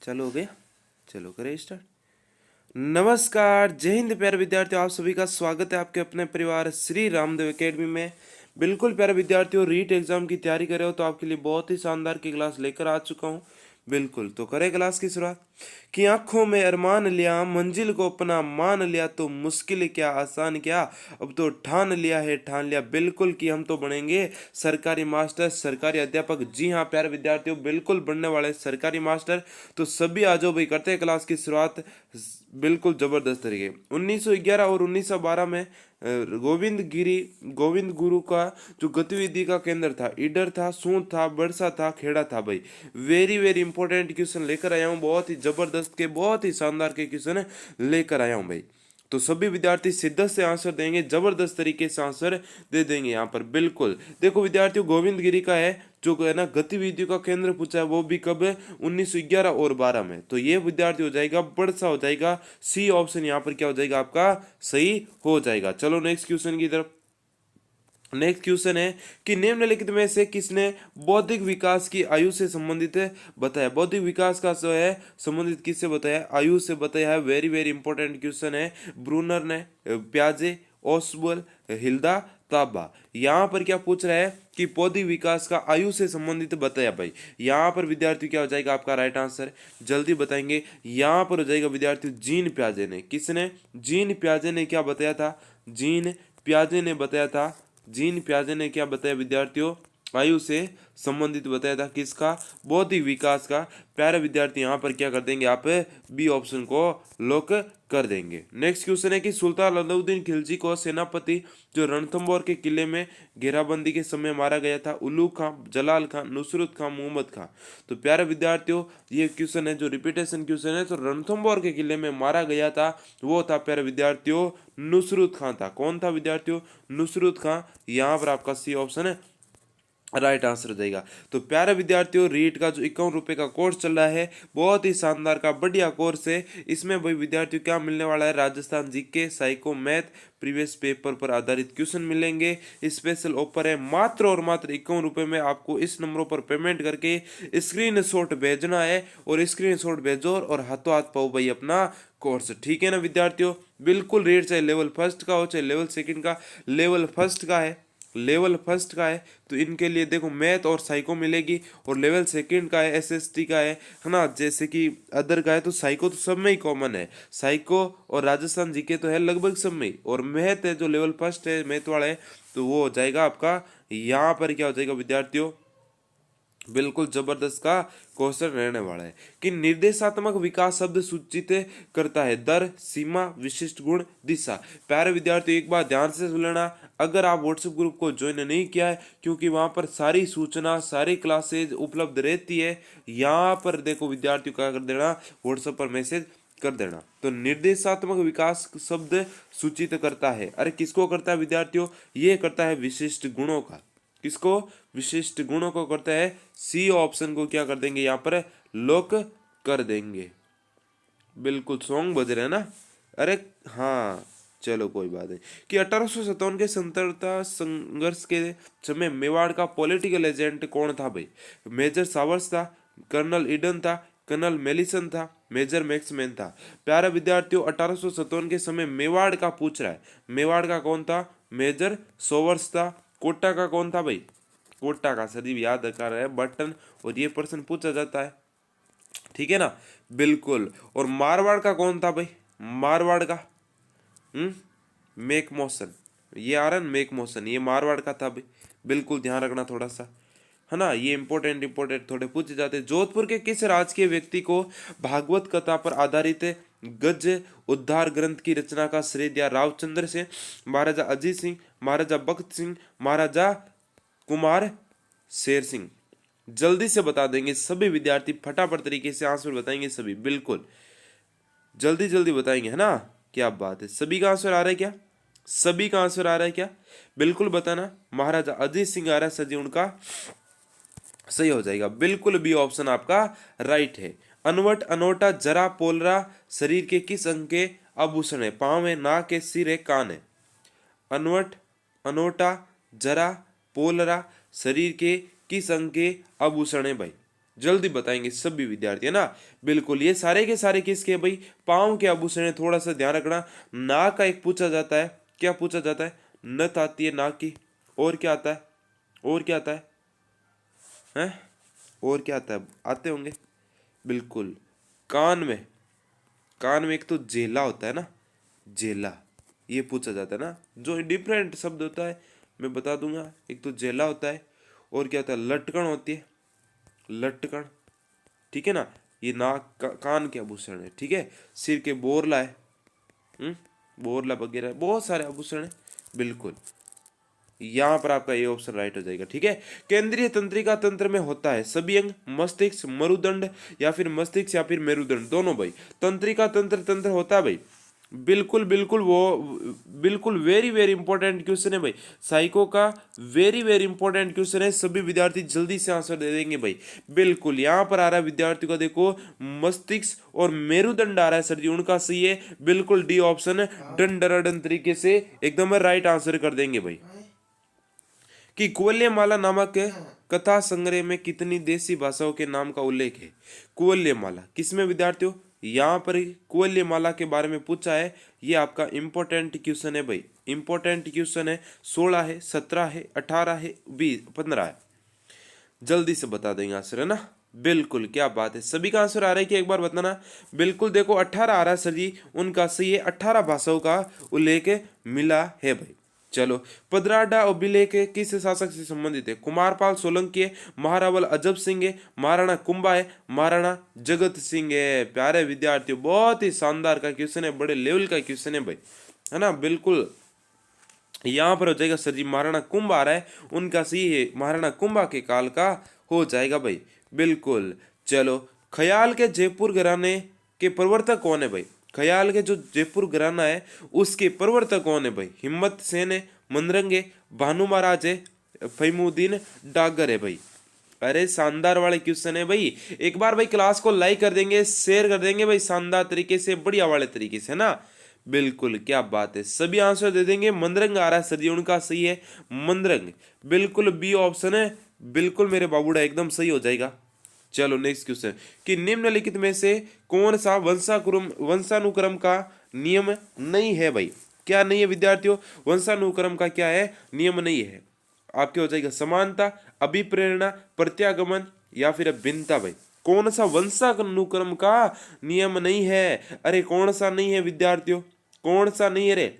चलो हो गया। चलो करें स्टार्ट। नमस्कार, जय हिंद प्यारे विद्यार्थियों, आप सभी का स्वागत है आपके अपने परिवार श्री रामदेव एकेडमी में। बिल्कुल प्यारे विद्यार्थियों, रीट एग्जाम की तैयारी कर रहे हो तो आपके लिए बहुत ही शानदार की क्लास लेकर आ चुका हूँ। बिल्कुल, तो करें क्लास की शुरुआत। कि आंखों में अरमान लिया, मंजिल को अपना मान लिया, तो मुश्किल क्या आसान क्या, अब तो ठान लिया है ठान लिया। बिल्कुल कि हम तो बनेंगे सरकारी मास्टर, सरकारी अध्यापक। जी हाँ प्यारे विद्यार्थियों, बिल्कुल बनने वाले सरकारी मास्टर। तो सभी आ जाओ भाई, करते हैं क्लास की शुरुआत बिल्कुल जबरदस्त तरीके। 1911 और 1912 में गोविंद गुरु का जो गतिविधि का केंद्र था, ईडर था, सूंद था, बरसा था, खेड़ा था भाई। वेरी वेरी इंपॉर्टेंट क्वेश्चन लेकर आया हूँ, बहुत ही जबरदस्त के, बहुत ही शानदार के क्वेश्चन लेकर आया हूँ भाई। तो सभी विद्यार्थी शिद्दत से आंसर देंगे, जबरदस्त तरीके से आंसर दे देंगे यहाँ पर। बिल्कुल देखो विद्यार्थियों, गोविंद गिरी का है जो है ना गतिविधियों का केंद्र पूछा है, वो भी कब 1911 और 12 में। तो ये विद्यार्थी हो जाएगा बड़सा, हो जाएगा सी ऑप्शन यहाँ पर क्या हो जाएगा आपका सही हो जाएगा। चलो नेक्स्ट क्वेश्चन की तरफ। नेक्स्ट क्वेश्चन है कि निम्नलिखित में से किसने बौद्धिक विकास की आयु से संबंधित बताया। बौद्धिक विकास का जो है संबंधित किससे बताया, आयु से बताया है। वेरी वेरी इंपॉर्टेंट क्वेश्चन है। ब्रूनर ने, प्याजे, ओसबोल, हिल्दा, ताबा। यहाँ पर क्या पूछ रहा है कि बौद्धिक विकास का आयु से संबंधित बताया भाई। यहाँ पर विद्यार्थी क्या हो जाएगा आपका राइट आंसर, जल्दी बताएंगे। यहाँ पर हो जाएगा विद्यार्थी जीन प्याजे ने। किसने, जीन प्याजे ने क्या बताया था, जीन प्याजे ने बताया था। जीन प्याजे ने क्या बताया विद्यार्थियों, आयु से संबंधित बताया था किसका, बौद्धिक विकास का। प्यारे विद्यार्थी यहाँ पर क्या कर देंगे आप, बी ऑप्शन को लॉक कर देंगे। नेक्स्ट क्वेश्चन है कि सुल्तान अलाउद्दीन खिलजी को सेनापति जो रणथंबोर के किले में घेराबंदी के समय मारा गया था, उल्लू खां, जलाल खां, नुसरत खां, मोहम्मद खां। तो प्यारे विद्यार्थियों ये क्वेश्चन है जो रिपीटेशन क्वेश्चन है। तो रणथंबोर के किले में मारा गया था वो था प्यारे विद्यार्थियों नुसरत खां था। कौन था विद्यार्थियों, नुसरत खां। यहाँ पर आपका सी ऑप्शन है राइट आंसर हो जाएगा। तो प्यारे विद्यार्थियों, रीट का जो 51 रुपये का कोर्स चल रहा है, बहुत ही शानदार का बढ़िया कोर्स है। इसमें भाई विद्यार्थियों क्या मिलने वाला है, Rajasthan GK, psycho, math, previous paper पर आधारित क्वेश्चन मिलेंगे। स्पेशल ऑफर है, मात्र और मात्र 51 रुपये में आपको इस नंबरों पर पेमेंट करके स्क्रीनशॉट भेजना है, और स्क्रीनशॉट भेजो और हाथों हाथ पाओ भाई अपना कोर्स। ठीक है ना विद्यार्थियों। बिल्कुल रेट चाहे लेवल फर्स्ट का हो, चाहे लेवल सेकंड का, लेवल फर्स्ट का है, लेवल फर्स्ट का है तो इनके लिए देखो मैथ और साइको मिलेगी, और लेवल सेकंड का है एसएसटी का है ना, जैसे कि अदर का है। तो साइको तो सब में ही कॉमन है, साइको और राजस्थान जीके तो है लगभग सब में ही। और मैथ है जो लेवल फर्स्ट है मैथ वाला है, तो वो हो जाएगा आपका यहाँ पर क्या हो जाएगा विद्यार्थियों, बिल्कुल जबरदस्त का क्वेश्चन रहने वाला है। कि निर्देशात्मक विकास शब्द सूचित करता है दर, सीमा, विशिष्ट गुण, दिशा। प्यारे विद्यार्थी एक बार ध्यान से सुन लेना, अगर आप व्हाट्सएप ग्रुप को ज्वाइन नहीं किया है, क्योंकि वहां पर सारी सूचना, सारी क्लासेज उपलब्ध रहती है। यहाँ पर देखो विद्यार्थियों क्या कर देना, व्हाट्सएप पर मैसेज कर देना। तो निर्देशात्मक विकास शब्द सूचित करता है, अरे किसको करता है विद्यार्थियों, ये करता है विशिष्ट गुणों का। किसको, विशिष्ट गुणों को करता है। सी ऑप्शन को क्या कर देंगे यहाँ पर लॉक कर देंगे। बिल्कुल सॉन्ग बज रहे हैं ना, अरे हाँ चलो कोई बात नहीं। कि 1857 के स्वतंत्रता संघर्ष के समय मेवाड़ का पॉलिटिकल एजेंट कौन था भाई। मेजर सावर्स था, कर्नल ईडन था, कर्नल मेलिसन था, मेजर मैक्समैन था। प्यारे विद्यार्थियों 1857 के समय मेवाड़ का पूछ रहा है, मेवाड़ का कौन था, मेजर सोवर्स था। कोटा का कौन था भाई, कोटा का सदी याद रखा रहा है बटन, और ये प्रश्न पूछा जाता है, ठीक है ना। बिल्कुल, और मारवाड़ का कौन था भाई, मारवाड़ का मेक मोशन, ये आ रहा है मेक मोशन, ये मारवाड़ का था भाई। बिल्कुल ध्यान रखना थोड़ा सा, है ना, ये इंपॉर्टेंट थोड़े पूछे जाते हैं। जोधपुर के किस राजकीय व्यक्ति को भागवत कथा पर आधारित गज उद्धार ग्रंथ की रचना का श्रेय दिया, रावचंद्र से, महाराजा अजीत सिंह, महाराजा बख्त सिंह, महाराजा कुमार शेर सिंह। जल्दी से बता देंगे सभी विद्यार्थी, फटाफट तरीके से आंसर बताएंगे सभी, बिल्कुल जल्दी जल्दी बताएंगे, है ना। क्या बात है, सभी का आंसर आ रहा है क्या, सभी का आंसर आ रहा है क्या, बिल्कुल बताना। महाराजा अजीत सिंह आ रहा है सजी उनका, सही हो जाएगा। बिल्कुल बी ऑप्शन आपका राइट है। अनवट, अनोटा, जरा, पोलरा शरीर के किस अंग के आभूषण है, पांव है, नाक है, सिर है, कान है। अनवट, अनोटा, जरा, पोलरा शरीर के किस अंग के आभूषण है भाई। जल्दी बताएंगे सभी विद्यार्थी, है ना। बिल्कुल, ये सारे के सारे किसके भाई, पाँव के आभूषण है। थोड़ा सा ध्यान रखना। नाक का एक पूछा जाता है, क्या पूछा जाता है, नथ आती है नाक की। और क्या आता है, और क्या आता है, हैं, और क्या आता है, आते होंगे बिल्कुल। कान में, कान में एक तो जेला होता है ना, जेला, ये पूछा जाता है ना, जो डिफरेंट शब्द होता है मैं बता दूंगा। एक तो जेला होता है, और क्या होता है, लटकन होती है, लटकन, ठीक है ना। ये नाक कान के आभूषण है, ठीक है। सिर के बोरला है, बोरला वगैरह बहुत सारे आभूषण है, बिल्कुल। यहाँ पर आपका ये ऑप्शन राइट हो जाएगा, ठीक है। केंद्रीय तंत्रिका तंत्र में होता है सभी अंग, मस्तिष्क, मरुदंड या फिर मस्तिष्क या फिर मेरुदंड, दोनों भाई। तंत्रिका तंत्र तंत्र होता है भाई, बिल्कुल बिल्कुल, वो बिल्कुल वेरी वेरी इंपॉर्टेंट क्वेश्चन है भाई। साइको का वेरी वेरी इंपॉर्टेंट क्वेश्चन है, सभी विद्यार्थी जल्दी से आंसर दे देंगे भाई। बिल्कुल, यहाँ पर आ रहा है विद्यार्थियों का, देखो मस्तिष्क और मेरुदंड आ रहा है सर जी, उनका सही है बिल्कुल डी ऑप्शन, डन डराडन तरीके से एकदम राइट आंसर कर देंगे भाई। कि कुवल्यमाला नामक कथा संग्रह में कितनी देसी भाषाओं के नाम का उल्लेख है। कुवल्यमाला किसमें विद्यार्थियों, यहाँ पर कुवल्यमाला के बारे में पूछा है। ये आपका इंपॉर्टेंट क्वेश्चन है भाई, इंपॉर्टेंट क्वेश्चन है। 16 है, 17 है, 18 है, 20, 15 है। जल्दी से बता देंगे आंसर, है ना। बिल्कुल, क्या बात है, सभी का आंसर आ रहा है कि एक बार बताना। बिल्कुल, देखो 18 आ रहा है सर जी, उनका सही है। 18 भाषाओं का उल्लेख मिला है भाई। चलो, पदराडा अभिलेख किस शासक से संबंधित है। कुमारपाल सोलंकी है, महारावल अजब सिंह है, महाराणा कुंभा है, महाराणा जगत सिंह है। प्यारे विद्यार्थियों, बहुत ही शानदार का क्वेश्चन है, बड़े लेवल का क्वेश्चन है भाई, है ना। बिल्कुल, यहाँ पर हो जाएगा सर जी, महाराणा कुंभ आ रहा है, उनका सही है, महाराणा कुंभा के काल का हो जाएगा भाई। बिल्कुल, चलो, ख्याल के जयपुर घराने के प्रवर्तक कौन है भाई। ख्याल के जो जयपुर घराना है उसके प्रवर्तक कौन है भाई। हिम्मत सेन है, मनरंग है, भानु महाराज है, फहीमुद्दीन डागर है भाई। अरे शानदार वाले क्वेश्चन है भाई। एक बार भाई क्लास को लाइक कर देंगे, शेयर कर देंगे भाई, शानदार तरीके से, बढ़िया वाले तरीके से, है ना। बिल्कुल, क्या बात है, सभी आंसर दे देंगे। मंदरंग आ रहा है सर जी, उनका सही है मंदरंग, बिल्कुल बी ऑप्शन है, बिल्कुल मेरे बाबूड़ा एकदम सही हो जाएगा। चलो नेक्स्ट क्वेश्चन, कि निम्नलिखित में से कौन सा वंशानुक्रम का नियम नहीं है भाई। क्या नहीं है विद्यार्थियों, वंशानुक्रम का क्या है, नियम नहीं है। आपके हो जाएगा समानता, अभिप्रेरणा, प्रत्यागमन या फिर भिन्नता भाई। कौन सा वंशानुक्रम का नियम नहीं है, अरे कौन सा नहीं है विद्यार्थियों, कौन सा नहीं है रे,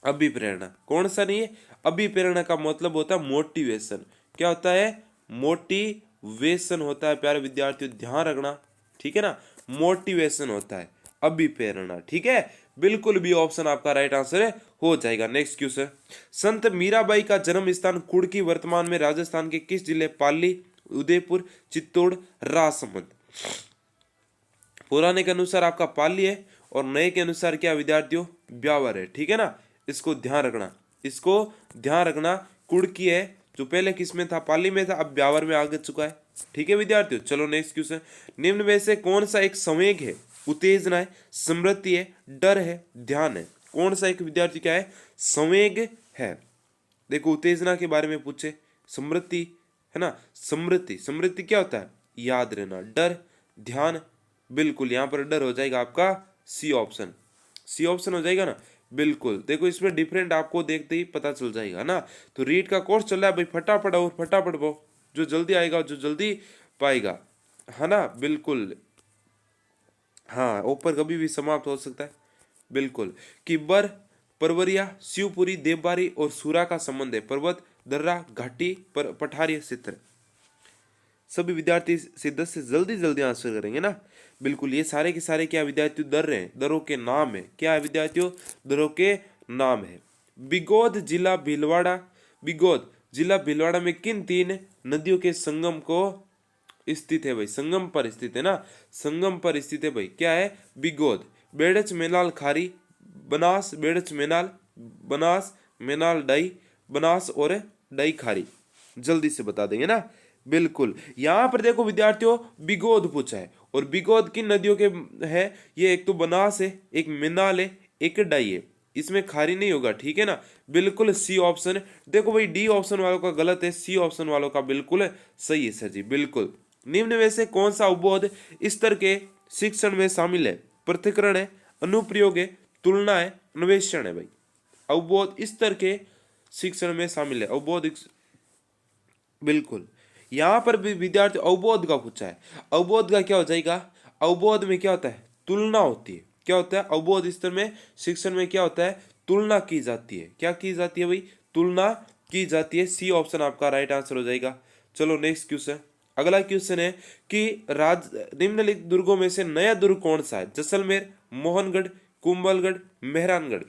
अभिप्रेरणा। कौन सा नहीं है, अभिप्रेरणा का मतलब होता है मोटिवेशन। क्या होता है, मोटिवेशन होता है प्यारे विद्यार्थियों, ध्यान रखना, ठीक है ना। मोटिवेशन होता है, अभिप्रेरणा, ठीक है। बिल्कुल भी ऑप्शन आपका राइट आंसर है, हो जाएगा। नेक्स्ट क्वेश्चन, संत मीराबाई का जन्म स्थान कुड़की वर्तमान में राजस्थान के किस जिले, पाली, उदयपुर, चित्तौड़, राजसमंद। पुराने के अनुसार आपका पाली है और नए के अनुसार क्या विद्यार्थियों, ब्यावर है, ठीक है ना। इसको ध्यान रखना, इसको ध्यान रखना। कुड़की है जो पहले किस में था, पाली में था, अब ब्यावर में आ चुका है, ठीक है विद्यार्थियों। चलो नेक्स्ट क्वेश्चन, निम्न में से कौन सा एक संवेग है, उत्तेजना है, स्मृति है, डर है, ध्यान है। कौन सा एक विद्यार्थी क्या है, संवेग है। देखो उत्तेजना के बारे में पूछे, स्मृति है ना, स्मृति, स्मृति क्या होता है, याद रहना, डर, ध्यान। बिल्कुल, यहाँ पर डर हो जाएगा आपका सी ऑप्शन, सी ऑप्शन हो जाएगा ना। बिल्कुल, देखो इसमें डिफरेंट आपको देखते ही पता चल जाएगा ना। तो रीड का कोर्स चल रहा है भाई, फटाफट और फटाफट वो, जो जल्दी आएगा जो जल्दी पाएगा, है ना। बिल्कुल, हाँ, ऊपर कभी भी समाप्त हो सकता है। बिल्कुल, कि बर, परवरिया, शिवपुरी, देवबारी और सूरा का संबंध है। पर्वत, दर्रा, घाटी, पठारी, चित्र। सभी विद्यार्थी से 10 से जल्दी जल्दी आंसर करेंगे ना। बिल्कुल, ये सारे के सारे क्या विद्यार्थी दर रहे हैं, दरों के नाम है। क्या है विद्यार्थियों, दरों के नाम है। बिगोद जिला भीलवाड़ा, बिगोद जिला भीलवाड़ा में किन 3 नदियों के संगम को स्थित है भाई, संगम पर स्थित है ना, संगम पर स्थित है भाई। क्या है, बिगोद, बेड़च मेनाल खारी, बनास बेड़च मेनाल, बनास मेनाल डाई, बनास और डाई खारी। जल्दी से बता देंगे ना। बिल्कुल, यहां पर देखो विद्यार्थियों, बिगोद पूछा है, और बिगोद किन नदियों के है, ये एक तो बनास है, एक मेनाल है, एक डाई है। इसमें खारी नहीं होगा, ठीक है ना। बिल्कुल सी ऑप्शन, देखो भाई डी ऑप्शन वालों का गलत है, सी ऑप्शन वालों का बिल्कुल सही है सर जी। बिल्कुल, निम्न में से कौन सा अवबोध स्तर के शिक्षण में शामिल है? पृथक्करण है, अनुप्रयोग है, तुलना है, अन्वेषण है। भाई अवबोध स्तर के शिक्षण में शामिल है, अवबोध बिल्कुल। यहां पर भी विद्यार्थी अवबोध का पूछा है, अवबोध का क्या हो जाएगा? अवबोध में क्या होता है? तुलना होती है। क्या होता है? अवबोध स्तर में शिक्षण में क्या होता है? तुलना की जाती है। क्या की जाती है भाई? तुलना की जाती है। सी ऑप्शन आपका राइट आंसर हो जाएगा। चलो नेक्स्ट क्वेश्चन, अगला क्वेश्चन है कि निम्नलिखित दुर्गों में से नया दुर्ग कौन सा है? जैसलमेर, मोहनगढ़, कुंभलगढ़, मेहरानगढ़।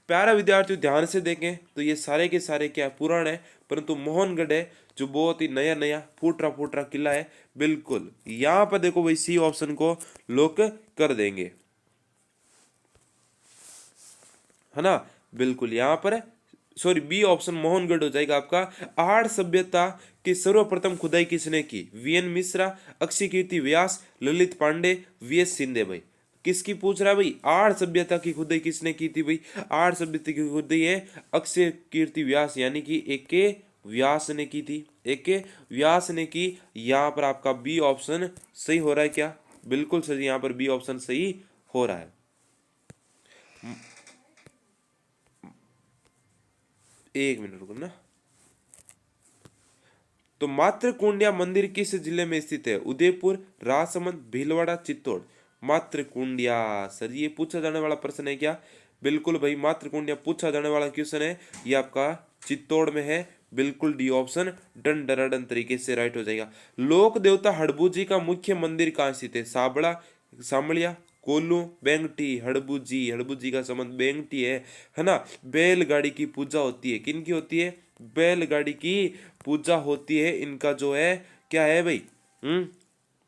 प्यारा विद्यार्थियों ध्यान से देखें तो ये सारे के सारे क्या पुराण है, परंतु मोहनगढ़ है जो बहुत ही नया नया फूट रहा किला है। बिल्कुल यहां पर देखो भाई सी ऑप्शन को लॉक कर देंगे, है ना। बिल्कुल यहां पर सॉरी बी ऑप्शन मोहनगढ़ हो जाएगा आपका। आहड़ सभ्यता की सर्वप्रथम खुदाई किसने की? वीएन मिश्रा, अक्षय कीर्ति व्यास, ललित पांडे, वीएस सिंधे। भाई किसकी पूछ रहा है भाई? आहड़ सभ्यता की खुदाई किसने की थी भाई? आहड़ सभ्यता की खुदाई है अक्षय कीर्ति व्यास यानी कि एक के व्यास ने की थी, एक के व्यास ने की। यहाँ पर आपका बी ऑप्शन सही हो रहा है क्या? बिल्कुल सही, यहाँ पर बी ऑप्शन सही हो रहा है। एक मिनट रुको ना। तो मातृकुंडिया मंदिर किस जिले में स्थित है? उदयपुर, राजसमंद, भीलवाड़ा, चित्तौड़। मातृकुंडिया सर ये पूछा जाने वाला प्रश्न है क्या? बिल्कुल भाई मातृकुंडिया पूछा जाने वाला क्वेश्चन है, ये आपका चित्तौड़ में है। बिल्कुल डी ऑप्शन डन डराडन तरीके से राइट हो जाएगा। लोक देवता हड़बूजी का मुख्य मंदिर कहाँ स्थित है? साबड़ा, सामलिया, कोल्लू, बेंगटी। हड़बूजी, हड़बूजी का संबंध बेंगटी है ना। बैलगाड़ी की पूजा होती है, किन की होती है? बैलगाड़ी की पूजा होती है। इनका जो है क्या है भाई?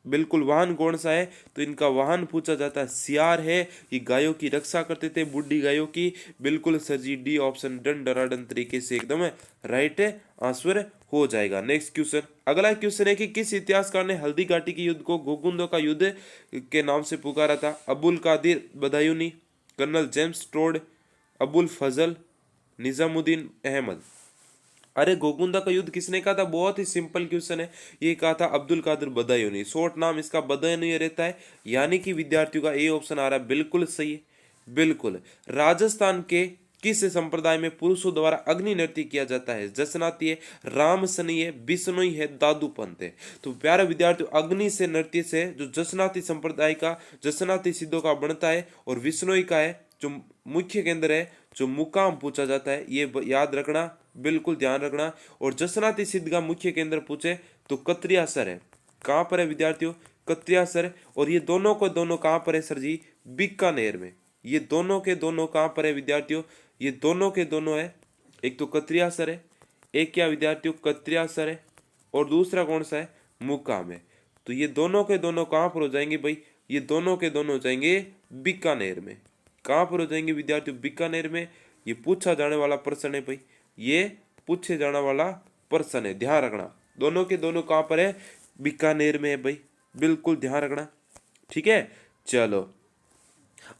बिल्कुल वाहन कौन सा है? तो इनका वाहन पूछा जाता है सियार है। ये गायों की रक्षा करते थे, बुढ़ी गायों की। बिल्कुल sir ji D option done डराडन तरीके से एकदम राइट आंसर हो जाएगा। नेक्स्ट क्वेश्चन, अगला क्वेश्चन है कि किस इतिहासकार ने हल्दी घाटी के युद्ध को गोगुंदों का युद्ध के नाम से पुकारा था? Abul Qadir Badayuni, colonel James Tod, Abul Fazal, Nizamuddin Ahmad. अरे गोगुंदा का युद्ध किसने कहा था? बहुत ही सिंपल क्वेश्चन है, ये कहा था अब्दुल कादिर बदायूनी। शॉर्ट नाम इसका बदायूनी रहता है, यानी कि विद्यार्थियों का ए ऑप्शन आ रहा है बिल्कुल सही है। बिल्कुल राजस्थान के किस संप्रदाय में पुरुषों द्वारा अग्नि नृत्य किया जाता है? जसनाती है, रामसनी है, बिश्नोई है, दादू पंथ है। तो प्यारे विद्यार्थियों अग्नि से नृत्य से जो जसनाती संप्रदाय का जसनाती सिद्धों का बनता है और विश्नोई का है जो मुख्य केंद्र है, जो मुकाम पूछा जाता है, ये याद रखना, बिल्कुल ध्यान रखना। और जसनाती सिद्ध का मुख्य केंद्र पूछे तो कत्रियासर है। कहाँ पर है विद्यार्थियों? कत्रियासर। और ये दोनों को दोनों कहाँ पर है सर जी? बीकानेर में। ये दोनों के दोनों कहाँ पर है विद्यार्थियों? ये दोनों के दोनों है, एक तो कत्रियासर है, एक क्या विद्यार्थियों? कत्रियासर है, और दूसरा कौन सा है? मुकाम है। तो ये दोनों के दोनों कहाँ पर हो जाएंगे भाई? ये दोनों के दोनों हो जाएंगे बीकानेर में। कहाँ पर हो जाएंगे विद्यार्थियों? बीकानेर में। ये पूछा जाने वाला प्रश्न है भाई, ये पूछे जाने वाला प्रश्न है, ध्यान रखना। दोनों के दोनों कहाँ पर है? बीकानेर में है भाई, बिल्कुल ध्यान रखना। ठीक है चलो,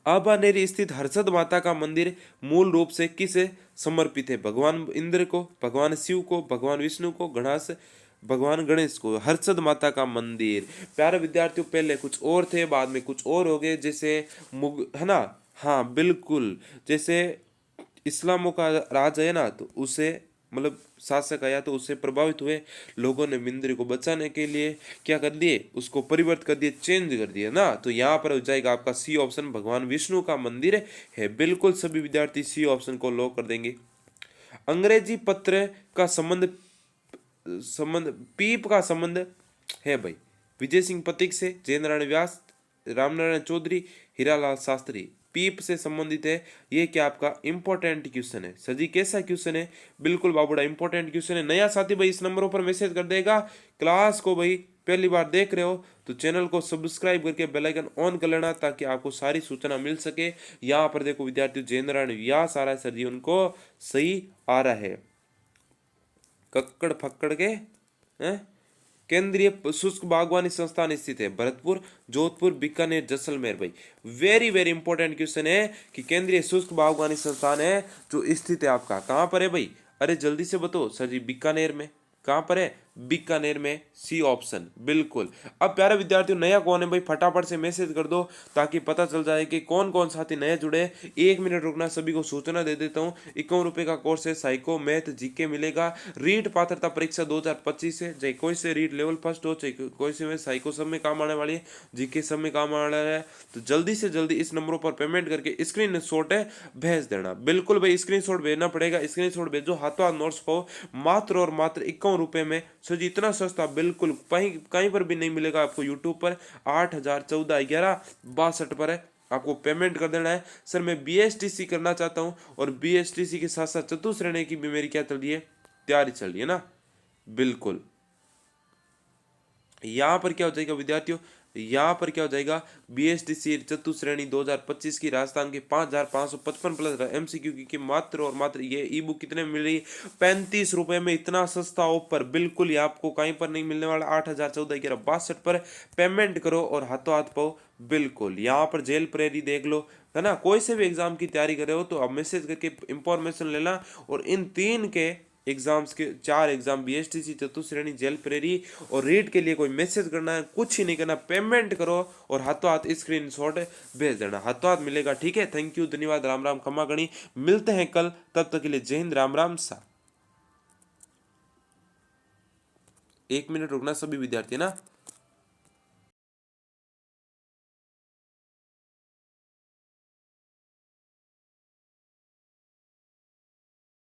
आबानेरी स्थित हर्षद माता का मंदिर मूल रूप से किसे समर्पित है? भगवान इंद्र को, भगवान शिव को, भगवान विष्णु को, भगवान गणेश को। हर्षद माता का मंदिर प्यारे विद्यार्थियों पहले कुछ और थे, बाद में कुछ और हो गए, जैसे है ना। हाँ बिल्कुल, जैसे इस्लामों का राज है ना, तो उसे मतलब शासक आया तो उससे प्रभावित हुए लोगों ने मंदिर को बचाने के लिए क्या कर दिए? उसको परिवर्तित कर दिए, चेंज कर दिया ना। तो यहाँ पर हो जाएगा आपका सी ऑप्शन, भगवान विष्णु का मंदिर है। बिल्कुल सभी विद्यार्थी सी ऑप्शन को लॉक कर देंगे। अंग्रेजी पत्र का संबंध पीप का संबंध है भाई विजय सिंह पथिक से, जयेंद्र नारायण व्यास, रामनारायण चौधरी, हीरालाल शास्त्री। पीप से संबंधित है। ये क्या आपका इंपॉर्टेंट क्वेश्चन है सर जी? कैसा क्वेश्चन है? बिल्कुल बाबूड़ा इंपॉर्टेंट क्वेश्चन है। नया साथी भाई इस नंबरों पर मैसेज कर देगा। क्लास को भाई पहली बार देख रहे हो तो चैनल को सब्सक्राइब करके बेल आइकन ऑन कर लेना, ताकि आपको सारी सूचना मिल सके। यहाँ पर देखो विद्यार्थी जयेंद्र नारायण व्यास आ रहा है सर जी, उनको सही आ रहा है। कक्कड़ फक्कड़ के केंद्रीय शुष्क बागवानी संस्थान स्थित है? भरतपुर, जोधपुर, बीकानेर, जैसलमेर। भाई वेरी वेरी इंपॉर्टेंट क्वेश्चन है कि केंद्रीय शुष्क बागवानी संस्थान है जो स्थित है आपका कहाँ पर है भाई? अरे जल्दी से बताओ सर जी। बीकानेर में। कहाँ पर है? बीकानेर में सी ऑप्शन बिल्कुल। अब प्यारे विद्यार्थियों नया कौन है भाई, फटाफट से मैसेज कर दो ताकि पता चल जाए कि कौन कौन साथी नए जुड़े। 1 मिनट रुकना, सभी को सूचना दे देता हूँ। 51 रुपये का कोर्स है, साइको मैथ जीके मिलेगा। रीट पात्रता परीक्षा 2025 है, चाहे कोई से रीट लेवल फर्स्ट हो, चाहे कोई से में साइको सब में काम आने वाली है, जीके सब में काम आने वाला है। तो जल्दी से जल्दी इस नंबरों पर पेमेंट करके स्क्रीन शॉट है भेज देना। बिल्कुल भाई स्क्रीन शॉट भेजना पड़ेगा, स्क्रीन शॉट भेजो, हाथों हाथ नोट्स पाओ मात्र और मात्र 51 रुपये में। सर जी इतना सस्ता बिल्कुल कहीं कहीं पर भी नहीं मिलेगा आपको यूट्यूब पर। 8,014 11 62 पर है, आपको पेमेंट कर देना है। सर मैं बीएसटीसी करना चाहता हूँ और बीएसटीसी के साथ साथ चतुश्रेणी की भी मेरी क्या चल रही है, तैयारी चल रही है ना। बिल्कुल यहाँ पर क्या हो जाएगा विद्यार्थियों, यहाँ पर क्या हो जाएगा, बीएसटीसी चतुश्रेणी 2025 की राजस्थान के 5,555 प्लस एमसीक्यू की मात्र और मात्र ये ई बुक कितने में मिल रही, 35 रुपये में। इतना सस्ता ऑफर बिल्कुल ये आपको कहीं पर नहीं मिलने वाला। 8,014 11 62 पर पेमेंट करो और हाथों हाथ पाओ। बिल्कुल यहाँ पर जेल प्रेरी देख लो, है ना। कोई से भी एग्जाम की तैयारी कर रहे हो तो आप मैसेज करके इंफॉर्मेशन लेना। और इन 3 के एग्जाम्स के 4 एग्जाम बीएसटीसी चतुश्रेणी जेल प्रेरी और रीट के लिए कोई मैसेज करना है, कुछ ही नहीं करना, पेमेंट करो और हाथों हाथ स्क्रीन शॉट भेज देना, हाथों हाथ मिलेगा। ठीक है, थैंक यू, धन्यवाद, राम राम, खमा गणी। मिलते हैं कल, तब तक के लिए जय हिंद, राम राम सा। 1 मिनट रुकना सभी विद्यार्थी ना।